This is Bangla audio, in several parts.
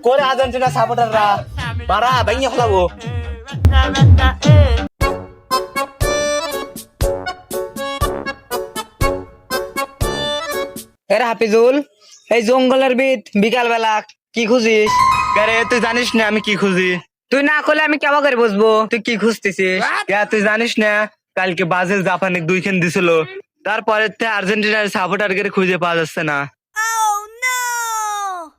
করে আর্জেন্টিনা সাপোর্টাররা পারা ভাইয়া ফেলাবো। এরা হাফিজুল, এই জঙ্গলের বিকাল বেলা কি খুঁজিস? আরে তুই জানিস না আমি কি খুঁজি? তুই না করলে আমি কেমন করে বুঝবো তুই কি খুঁজতেছিস? তুই জানিস না কালকে ব্রাজিল জাপানে 2 দিছিল, তারপরে আর্জেন্টিনার সাপোর্টার খুঁজে পাওয়া যাচ্ছে না।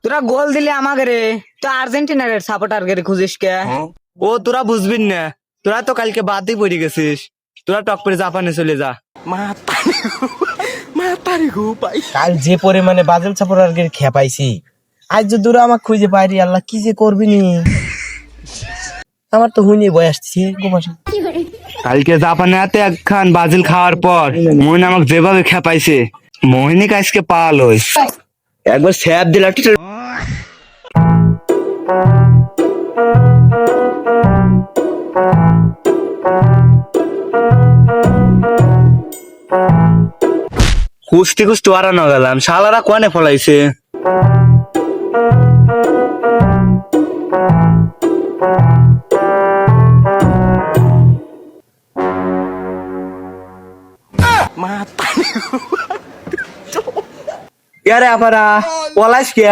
তোরা গোল দিলে আমাকে রে, তো আর্জেন্টিনার সাপোর্টার খুঁজিস কে? ও তোরা বুঝবি না, তোরা তো কালকে বাদই পড়ে গেছিস, তোরা টক করে জাপানে চলে যা। কাল যে পরিমানে ব্রাজিল সাপোর্টারকে খেপাইছি, আজ যদি ওরা আমাকে খুঁজে পাইরি আল্লাহ কি যে করবি নি। আমার তো হুইনি বয় আসছে গোপাল। কালকে জাপানে হাতে একখান ব্রাজিল খাওয়ার পর মোহিনী আমাকে যেভাবে খেপাইছে, মোহিনী আজকে পাল হই একবার স্যাপ দিলা। খুঁজতে খুঁজতে হারানো গেলাম, শালারা কোয়ানে ফলাইছে। ইয়ারে আপারা পলাইস কে?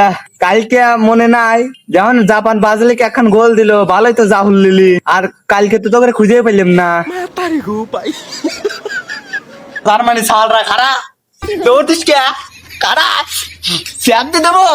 কালকে মনে নাই যখন জাপান ব্রাজিলকে এখন গোল দিল, ভালোই তো জাহুল লিলি, আর কালকে তো তোকে খুঁজে পেলাম না। তার মানে শালরা খারা দৌড়তিস কে? কারা স্যাপ দিয়ে দেবো।